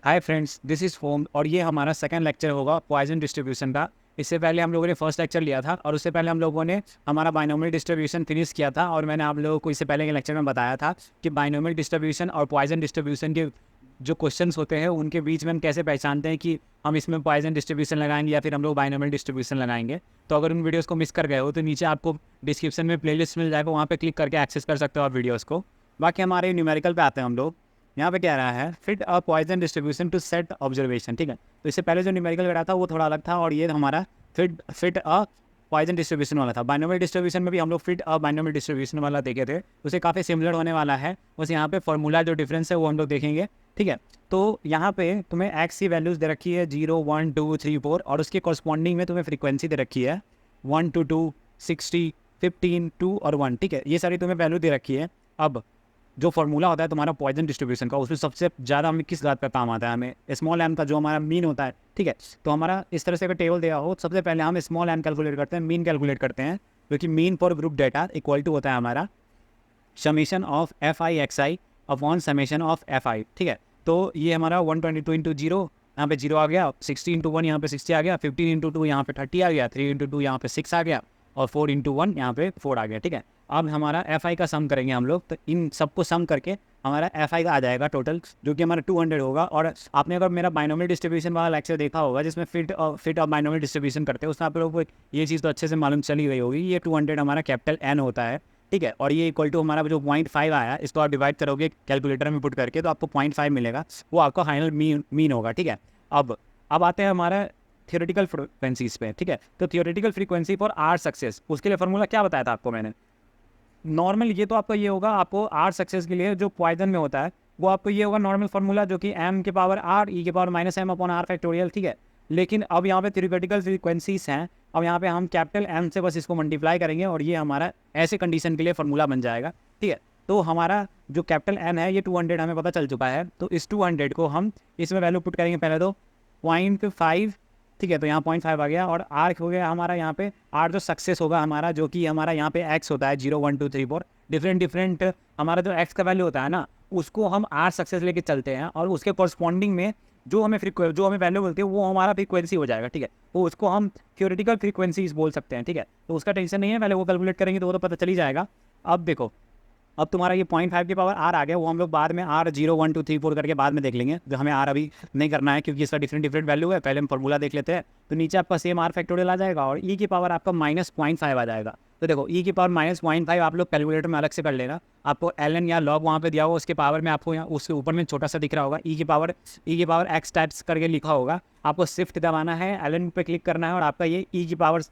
Hi friends, this is home और ये हमारा सेकंड लेक्चर होगा पॉइजन डिस्ट्रीब्यूशन का। इससे पहले हम लोगों ने फर्स्ट लेक्चर लिया था और उससे पहले हम लोगों ने हमारा बाइनोमियल डिस्ट्रीब्यूशन फिनिश किया था। और मैंने आप लोगों को इससे पहले के लेक्चर में बताया था कि बाइनोमियल डिस्ट्रीब्यूशन और पॉइजन डिस्ट्रीब्यूशन के जो क्वेश्चंस होते हैं उनके बीच में हम कैसे पहचानते हैं कि हम इसमें पॉइजन डिस्ट्रीब्यूशन लगाएंगे या फिर हम लोग बाइनोमियल डिस्ट्रीब्यूशन लगाएंगे। तो अगर उन वीडियोज़ को मिस कर गए हो तो नीचे आपको डिस्क्रिप्शन में प्लेलिस्ट मिल जाएगा, वहाँ पर क्लिक करके एक्सेस कर सकते हो आप वीडियोज़ को। बाकी हमारे न्यूमेरिकल पे आते हैं हम लोग। यहाँ पे क्या रहा है, fit a Poisson distribution to set observation. ठीक है, तो इससे पहले जो न्यूमेरिकल रहा था वो थोड़ा अलग था और ये हमारा fit fit a Poisson distribution वाला था। बाइनोमियल डिस्ट्रीब्यूशन में भी हम लोग फिट अ बाइनोमियल डिस्ट्रीब्यूशन वाला देखे थे, उसे काफ़ी सिमिलर होने वाला है। बस यहाँ पे फॉर्मूला जो डिफरेंस है वो हम लोग देखेंगे। ठीक है, तो यहाँ पे तुम्हें एक्स की वैल्यूज़ दे रखी है 0, 1, 2, 3, 4 और उसके कॉरस्पॉन्डिंग में तुम्हें फ्रीक्वेंसी दे रखी है 1 to 2, 60, 15, 2 और 1। ठीक है, ये सारी तुम्हें वैल्यू दे रखी है। अब जो फॉर्मूला होता है तुम्हारा पॉइजन डिस्ट्रीब्यूशन का, उसमें सबसे ज़्यादा हमें किस बात पे काम आता है, हमें स्मॉल एम का जो हमारा मीन होता है। ठीक है, तो हमारा इस तरह से अगर टेबल दिया हो, सबसे पहले हम स्मॉल एम कैलकुलेट करते हैं, मीन कैलकुलेट करते हैं, क्योंकि mean for group data equal to होता है हमारा summation of F I X I upon summation of F I. ठीक है, तो ये हमारा 122 इंटू जीरो, यहाँ पे जीरो आ गया, 60 इंटू 1 यहाँ पे 60 आ गया, 15 इंटू 2 यहाँ पे 30 आ गया, 3 इंटू 2 यहाँ पे 6 आ गया और 4 इंटू 1 यहाँ पे 4 आ गया। ठीक है, अब हमारा एफ आई का सम करेंगे हम लोग, तो इन सबको सम करके हमारा एफ आई का आ जाएगा टोटल, जो कि हमारा 200 होगा। और आपने अगर मेरा बाइनोमियल डिस्ट्रीब्यूशन वाला लेक्चर देखा होगा जिसमें फिट और बाइनोमियल डिस्ट्रीब्यूशन करते हैं, उसमें आप लोगों को ये चीज़ तो अच्छे से मालूम चली गई होगी। ये 200 हमारा कैपिटल एन होता है। ठीक है, और ये इक्वल टू हमारा जो 0.5 आया, इसको आप डिवाइड करोगे कैलकुलेटर में पुट करके तो आपको 0.5 मिलेगा, वो आपका फाइनल मीन होगा। ठीक है, अब आते हैं हमारा थियोरेटिकल फ्रीक्वेंसीज पे। ठीक है, तो theoretical frequency for R success, उसके लिए फॉर्मूला क्या बताया था आपको मैंने। नॉर्मल ये तो आपका ये होगा, आपको आर सक्सेस के लिए जो पॉइजन में होता है वो आपको ये होगा नॉर्मल फार्मूला, जो कि एम के पावर आर ई के power minus M upon R factorial. ठीक है, लेकिन अब यहाँ पे थियोरेटिकल फ्रीक्वेंसीज हैं, अब यहाँ पे हम कैपिटल एम से बस इसको मल्टीप्लाई करेंगे और ये हमारा ऐसे कंडीशन के लिए फार्मूला बन जाएगा। ठीक है, तो हमारा जो कैपिटल एन है ये 200 हमें पता चल चुका है, तो इस 200 को हम इसमें वैल्यू पुट करेंगे पहले तो 0.5। ठीक है, तो यहाँ 0.5 आ गया और आर हो गया हमारा, यहाँ पे आर जो सक्सेस होगा हमारा, जो कि हमारा यहाँ पे एक्स होता है 0, 1, 2, 3, 4 डिफरेंट हमारा जो एक्स का वैल्यू होता है ना, उसको हम आर सक्सेस लेके चलते हैं और उसके कॉरस्पॉन्डिंग में जो हमें वैल्यू मिलती है वो हमारा फ्रीक्वेंसी हो जाएगा। ठीक है, तो उसको हम थियोरेटिकल फ्रीक्वेंसीज बोल सकते हैं। ठीक है, तो उसका टेंशन नहीं है, पहले वो कैलकुलेट करेंगे तो वो तो पता चल ही जाएगा। अब देखो, अब तुम्हारा ये 0.5 के पावर आर आ गया, वो हम लोग बाद में आर 0, 1, 2, 3, 4 करके बाद में देख लेंगे, जो हमें आर अभी नहीं करना है क्योंकि इसका डिफरेंट वैल्यू है। पहले हम फॉर्मूला देख लेते हैं, तो नीचे आपका सेम आर फैक्टोरियल आ जाएगा और ई की पावर आपका -0.5 आ जाएगा। तो देखो ई की पावर -0.5 आप लोग कैलकुलेटर में अलग से कर लेना, आपको एल एन या लॉग वहाँ पे दिया होगा, उसके पावर में आपको यहाँ उसके ऊपर में छोटा सा दिख रहा होगा ई की पावर एक्स टाइप्स करके लिखा होगा, आपको शिफ्ट दबाना है, एल एन पे क्लिक करना है और आपका ये ई की पावर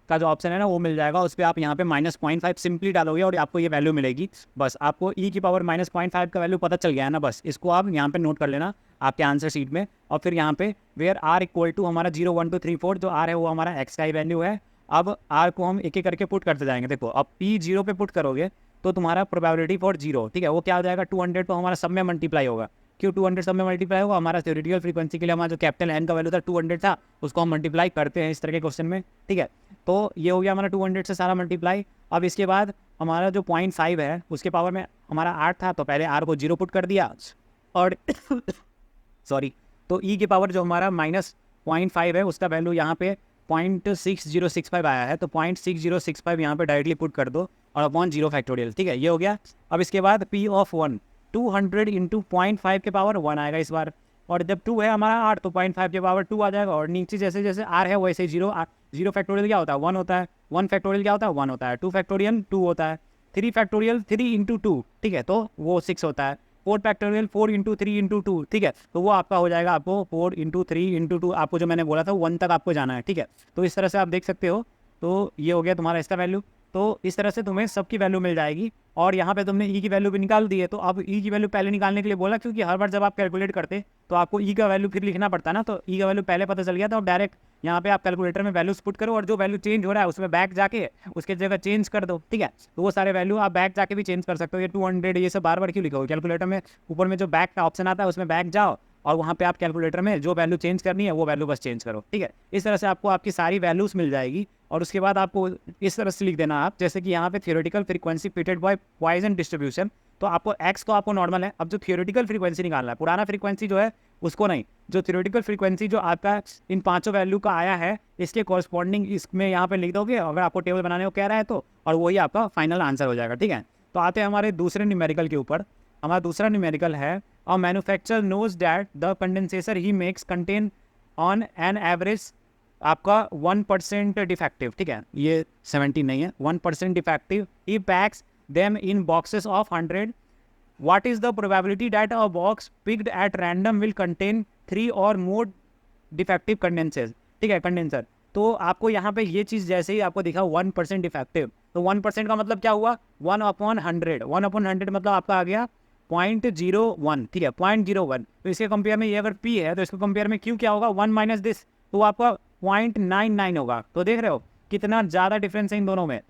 का जो ऑप्शन है ना वो मिल जाएगा, उस पर आप यहाँ पे -0.5 सिंपली डालोगे और आपको ये वैल्यू मिलेगी। बस आपको ई की पावर -0.5 का वैल्यू पता चल गया है ना, बस इसको आप यहाँ पे नोट कर लेना आपके आंसर शीट में। और फिर यहाँ पे वेयर आर इक्वल टू हमारा 0, 1, 2, 3, 4 जो आर है वो हमारा एक्स का ही वैल्यू है। अब आर को हम एक एक करके पुट करते जाएंगे। देखो, अब पी 0 पे पुट करोगे तो तुम्हारा प्रोबेबिलिटी फॉर 0, ठीक है, वो क्या हो जाएगा 200, तो हमारा सब में मल्टीप्लाई होगा। क्यों 200 सब में मल्टीप्लाई होगा, हमारा थ्योरेटिकल फ्रीक्वेंसी के लिए हमारा जो कैपिटल एन का वैल्यू था 200 था, उसको हम मल्टीप्लाई करते हैं इस तरह के क्वेश्चन में। ठीक है, तो ये हो गया हमारा 200 से सारा मल्टीप्लाई। अब इसके बाद हमारा जो 0.5 है उसके पावर में हमारा 8 था, तो पहले आर को 0 पुट कर दिया और सॉरी, तो ई के पावर जो हमारा -0.5 है उसका वैल्यू यहाँ पे 0.6065 आया है, तो 0.6065 यहाँ पे डायरेक्टली पुट कर दो और अपॉन 0 फैक्टोरियल। ठीक है, ये हो गया। अब इसके बाद पी ऑफ 1 200 इंटू 0.5 के पावर 1 आएगा इस बार, और जब 2 है हमारा 8 तो 0.5 के पावर 2 आ जाएगा, और नीचे जैसे जैसे आर है वैसे 0 फैक्टोरियल क्या होता है 1 होता है, 1 फैक्टोरियल क्या होता है 1 होता है, 2 फैक्टोरियल 2 होता है, 3 फैक्टोरियल 3 इंटू 2, ठीक है, तो वो 6 होता है, 4 फैक्टोरियल 4 इंटू 3 इंटू 2, ठीक है, तो वो आपका हो जाएगा आपको 4 इंटू 3 इंटू 2, आपको जो मैंने बोला था 1 तक आपको जाना है। ठीक है, तो इस तरह से आप देख सकते हो, तो ये हो गया तुम्हारा इसका वैल्यू। तो इस तरह से तुम्हें सबकी वैल्यू मिल जाएगी और यहाँ पे तुमने ई की वैल्यू भी निकाल दी है। तो अब ई की वैल्यू पहले निकालने के लिए बोला, क्योंकि हर बार जब आप कैलकुलेट करते तो आपको ई का वैल्यू फिर लिखना पड़ता ना, तो ई का वैल्यू पहले पता चल गया था, और डायरेक्ट यहाँ पे आप कैलकुलेटर में वैल्यूज पुट करो और जो वैल्यू चेंज हो रहा है उसमें बैक जाके उसके जगह चेंज कर दो। ठीक है, तो वो सारे वैल्यू आप बैक जाके भी चेंज कर सकते हो। ये 200 ये सब बार बार क्यों लिखोगे, कैलकुलेटर में ऊपर में जो बैक का ऑप्शन आता है उसमें बैक जाओ और वहाँ पे आप कैलकुलेटर में जो वैल्यू चेंज करनी है वो वैल्यू बस चेंज करो। ठीक है, इस तरह से आपको आपकी सारी वैल्यूज मिल जाएगी। और उसके बाद आपको इस तरह से लिख देना आप, जैसे कि यहाँ पे theoretical frequency fitted by Poisson distribution, तो आपको एक्स तो आपको नॉर्मल है। अब जो थियोरेटिकल फ्रीक्वेंसी निकालना है, पुराना फ्रीक्वेंसी जो है उसको नहीं, जो थियोरेटिकल फ्रीक्वेंसी जो आपका इन पांचों वैल्यू का आया है इसके कॉरस्पॉन्डिंग इसमें यहाँ पे लिख दोगे अगर आपको टेबल बनाने को कह रहा है तो, और वही आपका फाइनल आंसर हो जाएगा। ठीक है, तो आते हैं हमारे दूसरे न्यूमेरिकल के ऊपर। हमारा दूसरा न्यूमेरिकल है a manufacturer knows that the condensator he makes contain on an average आपका 1% डिफेक्टिव। ठीक है, ये 70 नहीं है, 1% defective. He PACS them in boxes of 100। What is the probability that a box picked at random will contain 3 और more defective condensers. ठीक है, condenser. तो आपको यहाँ पे ये चीज़ जैसे ही आपको दिखा 1% डिफेक्टिव, तो 1% का मतलब क्या हुआ, 1/100। 1/100 मतलब आपका आ गया 0.01। ठीक है, 0.01। तो इसके कंपेयर में ये अगर P है तो इसके कंपेयर में Q क्या होगा, 1 माइनस दिस, तो आपका 0.99 होगा। तो देख रहे हो कितना ज़्यादा डिफरेंस है इन दोनों में।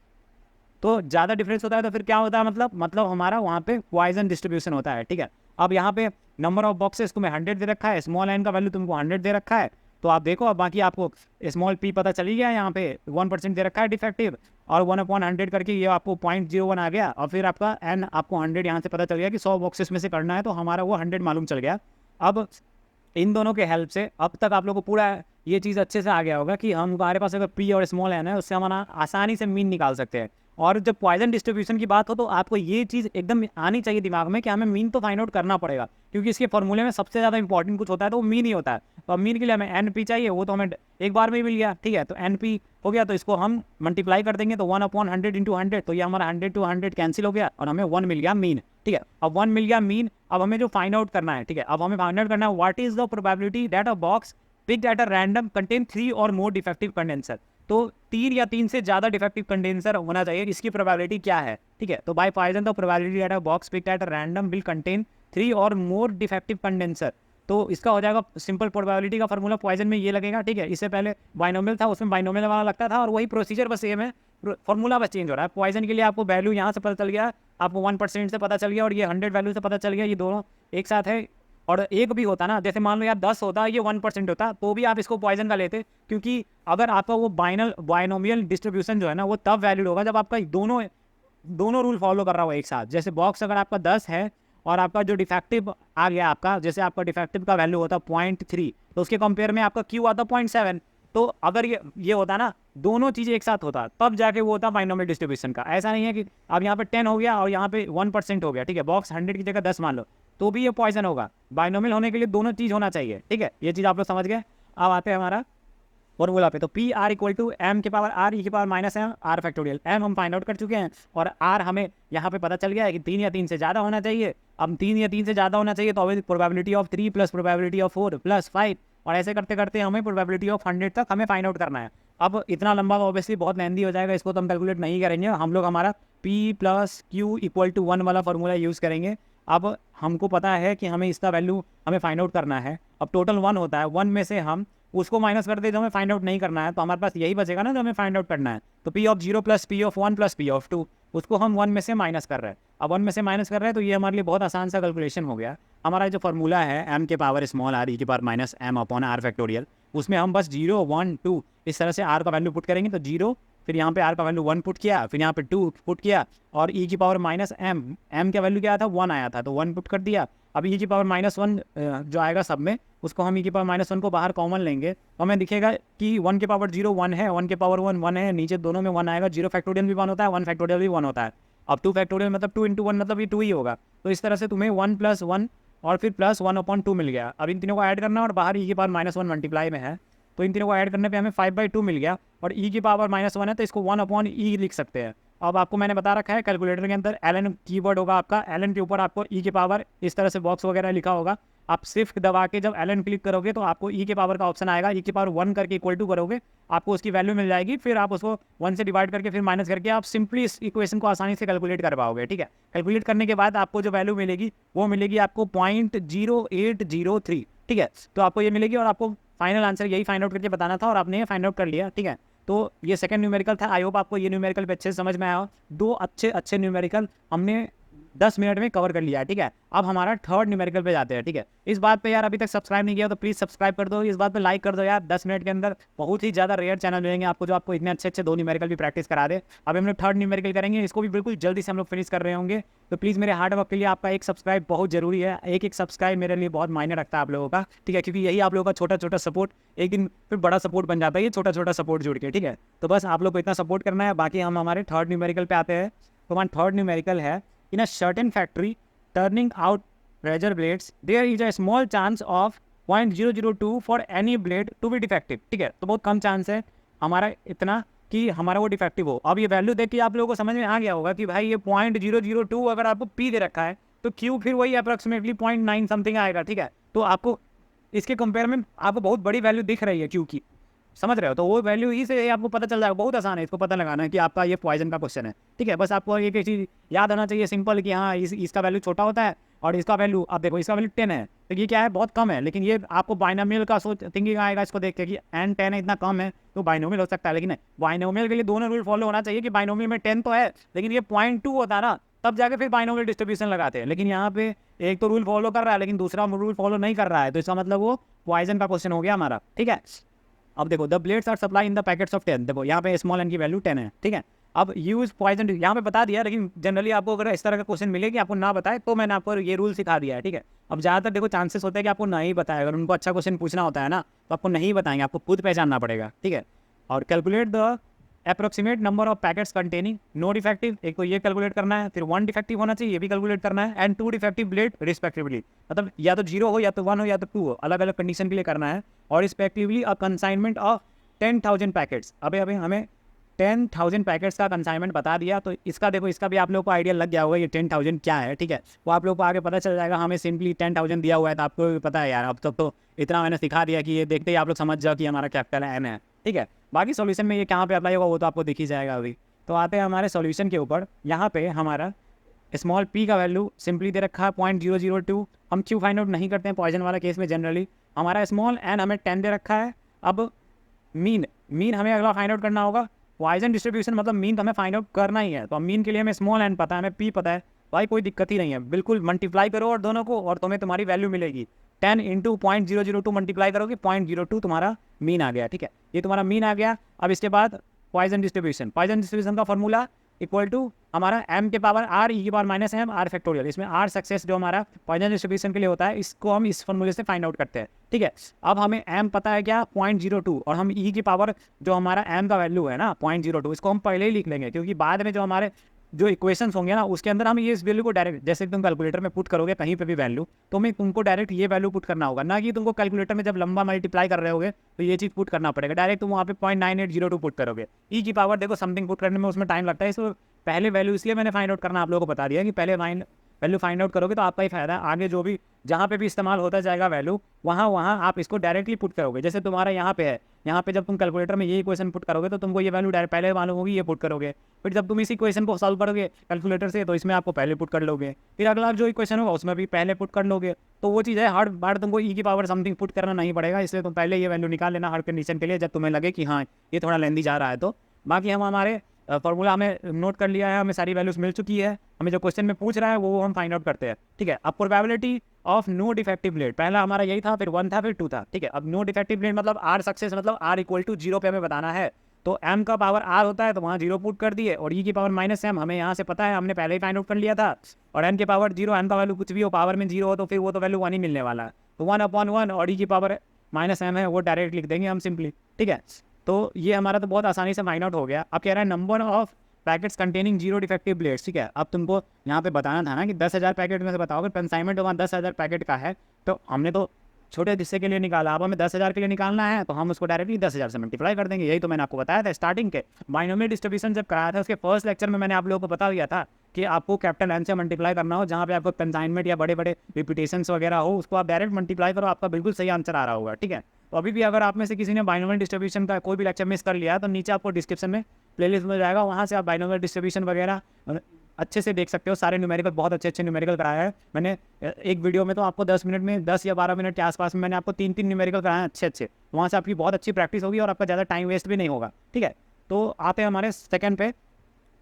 तो ज़्यादा डिफरेंस होता है तो फिर क्या होता है, मतलब हमारा वहाँ पे पॉइजन डिस्ट्रीब्यूशन होता है। ठीक है, अब यहाँ पे नंबर ऑफ बॉक्सेस तुम्हें 100 दे रखा है, स्मॉल एन का वैल्यू तुमको 100 दे रखा है। तो आप देखो, अब बाकी आपको स्मॉल p पता चली गया, यहाँ पे 1% दे रखा है डिफेक्टिव, और 1/100 करके ये आपको 0.01 आ गया, और फिर आपका n आपको 100 यहाँ से पता चल गया कि 100 बॉक्सेस में से करना है, तो हमारा वो 100 मालूम चल गया। अब इन दोनों के हेल्प से अब तक आप लोगों को पूरा ये चीज़ अच्छे से आ गया होगा कि हमारे पास अगर p और स्मॉल n है उससे हमारा आसानी से मीन निकाल सकते हैं। और जब पॉइजन डिस्ट्रीब्यूशन की बात हो तो आपको ये चीज़ एकदम आनी चाहिए दिमाग में कि हमें मीन तो फाइंड आउट करना पड़ेगा, क्योंकि इसके फॉर्मूले में सबसे ज़्यादा इंपॉर्टेंट कुछ होता है तो वो मीन ही होता है। तो अब मीन के लिए हमें एन पी चाहिए, वो तो हमें एक बार में ही मिल गया। ठीक है, तो एन पी हो गया, तो इसको हम मल्टीप्लाई कर देंगे, तो 1/100 इंटू 100, तो ये हमारा 100 to 100 कैंसिल हो गया और हमें 1 मिल गया मीन। ठीक है, अब 1 मिल गया मीन। अब हमें जो फाइंड आउट करना है, ठीक है, अब हमें फाइंड आउट करना है what is the probability that a box picked at a random contain 3 और मोर डिफेक्टिव कंडेंसर। तो 3 या 3 से ज़्यादा डिफेक्टिव कंडेंसर होना चाहिए, इसकी प्रोबेबिलिटी क्या है। ठीक है, तो by Poisson the probability that a box picked at a random will contain 3 और मोर डिफेक्टिव कंडेंसर। तो इसका हो जाएगा सिंपल प्रोबेबिलिटी का फॉर्मूला पॉइजन में ये लगेगा। ठीक है, इससे पहले बाइनोमियल था, उसमें बाइनोमियल वाला लगता था, और वही प्रोसीजर बस सेम है, फॉर्मूला बस चेंज हो रहा है। पॉइजन के लिए आपको वैल्यू यहाँ से पता चल गया, आपको 1% से पता चल गया, और ये 100 वैल्यू से पता चल गया, ये दोनों एक साथ है। और एक भी होता ना, जैसे मान लो यार 10 होता, ये 1% होता, तो भी आप इसको पॉइजन का लेते, क्योंकि अगर आपका वो बाइनोमियल डिस्ट्रीब्यूशन जो है ना वो तब वैलिड होगा जब आपका दोनों रूल फॉलो कर रहा हो एक साथ। जैसे बॉक्स अगर आपका 10 है और आपका जो डिफेक्टिव आ गया आपका, जैसे आपका डिफेक्टिव का वैल्यू होता 0.3, तो उसके कंपेयर में आपका क्यू आता 0.7। तो अगर ये होता ना, दोनों चीज़ें एक साथ होता, तब जाके वो होता बाइनोमियल डिस्ट्रीब्यूशन का। ऐसा नहीं है कि अब यहाँ पे 10 हो गया और यहाँ पे 1% हो गया। ठीक है, बॉक्स 100 की जगह 10 मान लो, तो भी ये पॉइजन होगा। बाइनोमियल होने के लिए दोनों चीज़ होना चाहिए। ठीक है, ये चीज़ आप लोग समझ गए। अब आते हैं हमारा फॉर्मूला पे। तो P R equal to M के पावर आर ई के power minus M R factorial. M हम फाइंड आउट कर चुके हैं, और आर हमें यहाँ पे पता चल गया है कि 3 या 3 से ज़्यादा होना चाहिए। अब 3 या 3 से ज़्यादा होना चाहिए, तो अभी probability of 3 plus probability of 4 plus 5, और ऐसे करते करते हमें प्रोबेबिलिटी ऑफ 100 तक हमें फाइंड आउट करना है। अब इतना लंबा ऑब्वियसली बहुत लेंदी हो जाएगा, इसको तो हम कैलकुलेट नहीं करेंगे। हम लोग हमारा P plus Q equal to 1 वाला फॉर्मूला यूज़ करेंगे। अब हमको पता है कि हमें इसका वैल्यू हमें फाइंड आउट करना है। अब टोटल 1 होता है, 1 में से हम उसको माइनस कर दे जो हमें फाइंड आउट नहीं करना है, तो हमारे पास यही बचेगा ना जो हमें फाइंड आउट करना है। तो P of 0 plus P of 1 plus P of 2, उसको हम 1 में से माइनस कर रहे हैं। अब 1 में से माइनस कर रहे हैं, तो ये हमारे लिए बहुत आसान सा कैलकुलेशन हो गया। हमारा जो फॉर्मूला है m के पावर स्मॉल r ई के power minus m upon r factorial, उसमें हम बस 0 1 2 इस तरह से r का वैल्यू पुट करेंगे। तो 0, फिर यहाँ पे r का वैल्यू 1 पुट किया, फिर यहाँ पे 2 पुट किया, और e की पावर माइनस m का वैल्यू क्या आया था, 1 आया था, तो 1 पुट कर दिया। अब e की पावर -1 जो आएगा सब में, उसको हम e की पावर -1 को बाहर कॉमन लेंगे, तो हमें दिखेगा कि 1 के पावर 0 1 है, 1 के पावर 1 1 है, नीचे दोनों में 1 आएगा। 0 फैक्टोरियल भी 1 होता है, 1 फैक्टोरियल भी 1 होता है। अब 2 फैक्टोरियल मतलब 2 इंटू 1 मतलब ये 2 ही होगा। तो इस तरह से तुम्हें 1 प्लस 1 और फिर प्लस 1/2 मिल गया। अब इन तीनों को ऐड करना, और बाहर e की पावर -1 मल्टीप्लाई में है, तो इन तीनों को ऐड करने पे हमें 5/2 मिल गया। और e की पावर -1 है, तो इसको 1/e लिख सकते हैं। अब आपको मैंने बता रखा है कैलकुलेटर के अंदर ln कीवर्ड होगा आपका, ln के ऊपर आपको e की पावर इस तरह से बॉक्स वगैरह लिखा होगा। आप सिर्फ दबा के जब ln क्लिक करोगे तो आपको e के पावर का ऑप्शन आएगा, e की पावर 1 करके इक्वल टू करोगे, आपको उसकी वैल्यू मिल जाएगी। फिर आप उसको 1 से डिवाइड करके फिर माइनस करके आप सिंपली इस इक्वेशन को आसानी से कैलकुलेट कर पाओगे। ठीक है, कैलकुलेट करने के बाद आपको जो वैल्यू मिलेगी वो मिलेगी आपको 0.0803। ठीक है, तो आपको ये मिलेगी, और आपको फाइनल आंसर यही फाइंड आउट करके बताना था, और आपने ये फाइंड आउट कर लिया। ठीक है, तो ये सेकंड न्यूमेरिकल था। आई होप आपको ये न्यूमेरिकल पे अच्छे से समझ में आया। 2 अच्छे न्यूमेरिकल हमने 10 मिनट में कवर कर लिया है, ठीक है। अब हमारा थर्ड न्यूमेरिकल पे जाते हैं, ठीक है। इस बात पे यार अभी तक सब्सक्राइब नहीं किया तो प्लीज़ सब्सक्राइब कर दो, इस बात पे लाइक कर दो यार। 10 मिनट के अंदर बहुत ही ज़्यादा रेयर चैनल मिलेंगे आपको जो आपको इतने अच्छे 2 न्यूमेरिकल भी प्रैक्टिस करा दे। अभी हम लोग थर्ड न्यूमेरिकल करेंगे, इसको भी बिल्कुल जल्दी से हम लोग फिनिश कर रहे होंगे। तो प्लीज़ मेरे हार्ड वर्क के लिए आपका एक सब्सक्राइब बहुत जरूरी है। एक सब्सक्राइब मेरे लिए बहुत मायने रखता है आप लोगों का, ठीक है, क्योंकि यही आप लोगों का छोटा सपोर्ट एक दिन फिर बड़ा सपोर्ट बन जाता है, ये छोटा सपोर्ट जुड़ के, ठीक है। तो बस आप लोग को इतना सपोर्ट करना है। बाकी हम हमारे थर्ड न्यूमेरिकल पे आते हैं। तो हमारा थर्ड न्यूमेरिकल है, in a certain factory turning out razor blades there is a small chance of 0.002 for any blade to be defective, ठीक है। तो बहुत कम चांस है हमारा इतना कि हमारा वो डिफेक्टिव हो। अब ये वैल्यू देख के आप लोगों को समझ में आ गया होगा कि भाई ये 0.002 अगर आपको पी दे रखा है तो क्यू फिर वही अप्रोक्सीमेटली 0.9 समथिंग आएगा, ठीक है। तो आपको इसके कंपेयर में आपको बहुत बड़ी वैल्यू दिख रही है क्यू की, समझ रहे हो। तो वो वैल्यू ही से आपको पता चल जाएगा। बहुत आसान है इसको पता लगाना है कि आपका ये पॉइजन का क्वेश्चन है, ठीक है। बस आपको एक चीज़ याद आना चाहिए सिंपल कि हाँ इसका वैल्यू छोटा होता है और इसका वैल्यू आप देखो इसका वैल्यू 10 है, तो ये क्या है बहुत कम है। लेकिन ये आपको बाइनोमियल का सोच थिंकिंग आएगा इसको देख के कि n 10 है इतना कम है तो बाइनोमियल हो सकता है। लेकिन बाइनोमियल के लिए दोनों रूल फॉलो होना चाहिए कि बाइनोमियल में 10 तो है लेकिन ये 0.2 होता है ना, तब जाके फिर बाइनोमियल डिस्ट्रीब्यूशन लगाते हैं। लेकिन यहाँ पे एक तो रूल फॉलो कर रहा है लेकिन दूसरा रूल फॉलो नहीं कर रहा है, तो इसका मतलब वो पॉइजन का क्वेश्चन हो गया हमारा, ठीक है। अब देखो the blades are supply in the packets of 10, देखो यहाँ पे स्मॉल एन की वैल्यू 10 है, ठीक है। अब यूज पॉइजन यहाँ पे बता दिया, लेकिन जनरली आपको अगर इस तरह का क्वेश्चन मिले कि आपको ना बताए तो मैंने आपको ये रूल सिखा दिया है, ठीक है। अब ज़्यादातर देखो चांसेस होते हैं कि आपको नहीं बताए, अगर उनको अच्छा क्वेश्चन पूछना होता है ना तो आपको नहीं बताएंगे, आपको खुद पहचानना पड़ेगा, ठीक है। और calculate the approximate number of packets containing no defective, एक तो ये कैलकुलेट करना है, फिर 1 डिफेक्टिव होना चाहिए ये भी कैलकुलेट करना है, एंड 2 डिफेक्टिव ब्लेड रिस्पेक्टिवली, मतलब या तो 0 हो या तो 1 हो या तो 2 हो, अलग अलग कंडीशन के लिए करना है। और respectively a consignment of 10,000 packets. अभी हमें 10,000 पैकेट्स का कंसाइनमेंट बता दिया, तो इसका देखो इसका भी आप लोगों को आइडिया लग गया होगा ये 10,000 क्या है, ठीक है। वो आप लोगों को आगे पता चल जाएगा। हमें सिंपली 10,000 दिया हुआ है तो आपको भी पता है यार, अब तक तो इतना मैंने सिखा दिया कि ये देखते ही आप लोग समझ जाओ कि हमारा कैपिटल एन है, ठीक है। बाकी सॉल्यूशन में ये कहाँ पे अप्लाई होगा वो तो आपको दिख ही जाएगा अभी। तो आते हैं हमारे सॉल्यूशन के ऊपर। यहाँ पे हमारा स्मॉल पी का वैल्यू सिंपली दे रखा है 0.002। हम क्यों फाइंड आउट नहीं करते हैं पॉइजन वाला केस में, जनरली हमारा स्मॉल एन हमें 10 दे रखा है। अब मीन हमें अगला फाइंड आउट करना होगा। पॉइजन डिस्ट्रीब्यूशन मतलब मीन तो हमें फाइंड आउट करना ही है, तो मीन के लिए हमें स्मॉल एन पता है, हमें पी पता है, भाई कोई दिक्कत ही नहीं है, बिल्कुल मल्टीप्लाई करो और दोनों को और तुम्हें तुम्हारी वैल्यू मिलेगी। 10 इंटू 0.002 मल्टीप्लाई करोगे 0.02 तुम्हारा मीन आ गया, ठीक है। ये तुम्हारा मीन आ गया। अब इसके बाद पॉइजन डिस्ट्रीब्यूशन का फॉर्मूला इक्वल टू हमारा m के पावर r e की power minus m r factorial. इसमें r सक्सेस जो हमारा पॉइजन डिस्ट्रीब्यूशन के लिए होता है, इसको हम इस फॉर्मूले से फाइंड आउट करते हैं, ठीक है। अब हमें m पता है क्या 0.02 और हम e की पावर जो हमारा m का वैल्यू है ना 0.02 इसको हम पहले ही लिख लेंगे, क्योंकि बाद में जो हमारे जो इक्वेशंस होंगे ना उसके अंदर हम ये इस वैल्यू को डायरेक्ट, जैसे तुम कैलकुलेटर में पुट करोगे कहीं पे भी वैल्यू, तो हमें तुमको डायरेक्ट ये वैल्यू पुट करना होगा, ना कि तुमको कैलकुलेटर में जब लंबा मल्टीप्लाई कर रहे होगे तो ये चीज़ पुट करना पड़ेगा। डायरेक्ट तुम वहाँ पे 0.9802 पुट करोगे। ई की पावर देखो समथिंग पुट करने में उसमें टाइम लगता है, इसको पहले वैल्यू इसलिए मैंने फाइंड आउट करना आप लोगों को बता दिया कि पहले वैल्यू फाइंड आउट करोगे तो आपका ही फायदा है। आगे जो भी जहाँ पे भी इस्तेमाल होता जाएगा वैल्यू वहाँ आप इसको डायरेक्टली पुट करोगे। जैसे तुम्हारा यहाँ पे है, यहाँ पे जब तुम कैलकुलेटर में ये इक्वेशन पुट करोगे तो तुमको ये वैल्यू डायरेक्ट पहले मालूम होगी, ये पुट करोगे। फिर जब तुम इस इक्वेशन को सॉल्व करोगे कैलकुलेटर से तो इसमें आपको पहले पुट कर लोगे, फिर अगला जो इक्वेशन होगा उसमें भी पहले पुट कर लोगे। तो वो चीज़ है, हर बार तुमको ई की पावर समथिंग पुट करना नहीं पड़ेगा, इसलिए तुम पहले ये वैल्यू निकाल लेना हर कंडीशन के लिए जब तुम्हें लगे कि हाँ ये थोड़ा लेंदी जा रहा है। तो बाकी हम हमारे फॉर्मूला हमें नोट कर लिया है, हमें सारी वैल्यूज मिल चुकी है, हमें जो क्वेश्चन में पूछ रहा है वो हम फाइंड आउट करते हैं, ठीक है। अब probability of no defective blade, पहला हमारा यही था, फिर 1 था, फिर 2 था, ठीक है। अब नो डिफेक्टिव ब्लेड मतलब आर सक्सेस मतलब आर इक्वल टू 0 पे हमें बताना है। तो m का पावर r होता है तो वहाँ 0 पुट कर दिए, और e की पावर माइनस m हमें यहाँ से पता है, हमने पहले ही फाइंड आउट कर लिया था। और n के पावर 0, m का वैल्यू कुछ भी हो पावर में 0 हो तो फिर वो तो वैल्यू 1 ही मिलने वाला है, तो 1/1 और e की पावर माइनस m है वो डायरेक्ट लिख देंगे हम सिंपली, ठीक है। तो ये हमारा तो बहुत आसानी से फाइंड आउट हो गया। अब कह रहा है number of packets containing 0 defective blades, ठीक है। अब तुमको यहाँ पे बताना था ना कि 10,000 पैकेट में से बताओगे, कंसाइनमेंट वहाँ 10,000 पैकेट का है, तो हमने तो छोटे हिस्से के लिए निकाला, अब हमें 10,000 के लिए निकालना है तो हम उसको डायरेक्टली 10,000 से मल्टीप्लाई कर देंगे। यही तो मैंने आपको बताया था स्टार्टिंग के बाइनोमियल डिस्ट्रीब्यूशन जब कराया था उसके फर्स्ट लेक्चर में मैंने आप लोगों को बता दिया था कि आपको कैपिटल एन से मल्टीप्लाई करना हो, जहाँ पे आपको कंसाइनमेंट या बड़े बड़े रिपीटेशंस वगैरह हो उसको आप डायरेक्ट मल्टीप्लाई करो, आपका बिल्कुल सही आंसर आ रहा होगा, ठीक है। तो अभी भी अगर आप में से किसी ने बाइनोमियल डिस्ट्रीब्यूशन का कोई भी लेक्चर मिस कर लिया है तो नीचे आपको डिस्क्रिप्शन में प्लेलिस्ट मिल जाएगा, वहाँ से आप बाइनोमियल डिस्ट्रीब्यूशन वगैरह अच्छे से देख सकते हो। सारे न्यूमेरिकल बहुत अच्छे न्यूमेरिकल कराया है मैंने एक वीडियो में, तो आपको 10 मिनट में 10 या 12 मिनट के आसपास में मैंने आपको 3 न्यूमेरिकल कराए अच्छे। वहाँ से आपकी बहुत अच्छी प्रैक्टिस होगी और आपका ज़्यादा टाइम वेस्ट भी नहीं होगा, ठीक है। तो आते हैं हमारे सेकंड पे,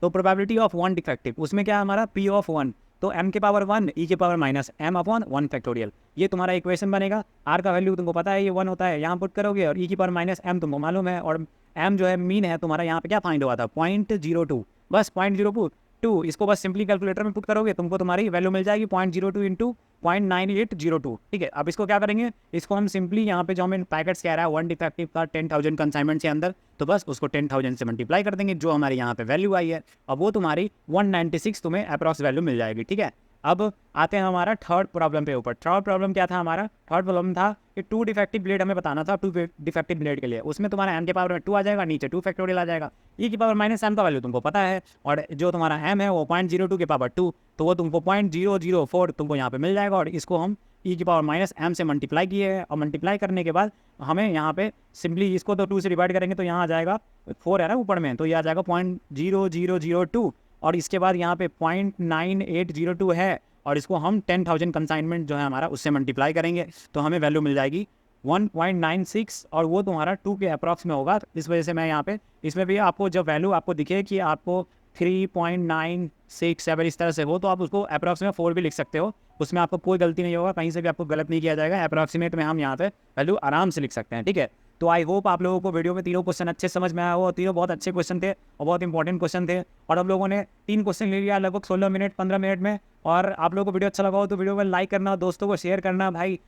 तो प्रोबेबिलिटी ऑफ 1 डिफेक्टिव, उसमें क्या है हमारा P ऑफ 1, तो m के पावर 1 e के power minus m upon 1 factorial, ये तुम्हारा इक्वेशन बनेगा। r का वैल्यू तुमको पता है ये 1 होता है, यहाँ पुट करोगे और e की पावर माइनस m तुमको मालूम है, और m जो है मीन है तुम्हारा यहाँ पे क्या फाइंड हुआ था 0.02, बस 0.02, इसको बस सिंपली कैलकुलेटर में पुट करोगे तुमको तुम्हारी वैल्यू मिल जाएगी 0.02 इंटू 0.9802। ठीक है, अब इसको क्या करेंगे, इसको हम सिंपली यहाँ पे जो हमें पैकेट्स कह रहा है 1 डिफेक्टिव का 10,000 कंसाइनमेंट के अंदर, तो बस उसको 10,000 से मल्टीप्लाई कर देंगे जो हमारे यहाँ पे वैल्यू आई है। अब वो तुम्हारी 196 तुम्हें अप्रॉक्स वैल्यू मिल जाएगी। ठीक है, अब आते हैं हमारा थर्ड प्रॉब्लम पे ऊपर। थर्ड प्रॉब्लम क्या था हमारा, थर्ड प्रॉब्लम था कि 2 डिफेक्टिव ब्लेड हमें बताना था। 2 डिफेक्टिव ब्लेड के लिए उसमें तुम्हारा m के पावर में 2 आ जाएगा, नीचे 2 फैक्टोरियल आ जाएगा, e की पावर माइनस m का वैल्यू तुमको पता है, और जो तुम्हारा m है वो 0.02 के पावर 2, तो वो तुमको 0.004 तुमको यहाँ पे मिल जाएगा, और इसको हम e की पावर माइनस m से मल्टीप्लाई किए हैं, और मल्टीप्लाई करने के बाद हमें यहाँ पे सिंपली इसको तो 2 से डिवाइड करेंगे तो यहाँ आ जाएगा 4 है ना ऊपर में, तो ये आ जाएगा 0.0002, और इसके बाद यहाँ पे 0.9802 है, और इसको हम 10,000 कंसाइनमेंट जो है हमारा उससे मल्टीप्लाई करेंगे तो हमें वैल्यू मिल जाएगी 1.96, और वो तुम्हारा 2 के अप्रॉक्स में होगा। इस वजह से मैं यहाँ पे इसमें भी आपको जब वैल्यू आपको दिखे कि आपको 3.967 इस तरह से हो तो आप उसको अप्रॉक्स में 4 भी लिख सकते हो, उसमें आपको कोई गलती नहीं होगा, कहीं से भी आपको गलत नहीं किया जाएगा, अप्रॉक्सीमेट में हम यहाँ पे वैल्यू आराम से लिख सकते हैं। ठीक है, तो आई होप आप लोगों को वीडियो में तीनों क्वेश्चन अच्छे समझ में आया हो, तीनों बहुत अच्छे क्वेश्चन थे और बहुत इंपॉर्टेंट क्वेश्चन थे, और हम लोगों ने 3 क्वेश्चन ले लिया लगभग 16 मिनट 15 मिनट में। और आप लोगों को वीडियो अच्छा लगा हो तो वीडियो को लाइक करना, दोस्तों को शेयर करना। भाई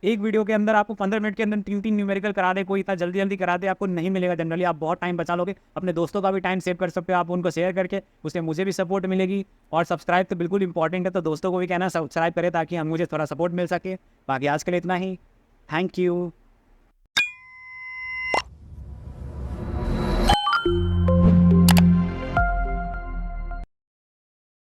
एक वीडियो के अंदर आपको 15 मिनट के अंदर 3 न्यूमेरिकल करा दे, कोई इतना जल्दी जल्दी करा दे आपको नहीं मिलेगा जनरली, आप बहुत टाइम बचा लोगे, अपने दोस्तों का भी टाइम सेव कर सकते हो आप उनको शेयर करके, उससे मुझे भी सपोर्ट मिलेगी। और सब्सक्राइब तो बिल्कुल इंपॉर्टेंट है, तो दोस्तों को भी कहना सब्सक्राइब करें ताकि हम मुझे थोड़ा सपोर्ट मिल सके। बाकी आज के लिए इतना ही, थैंक यू।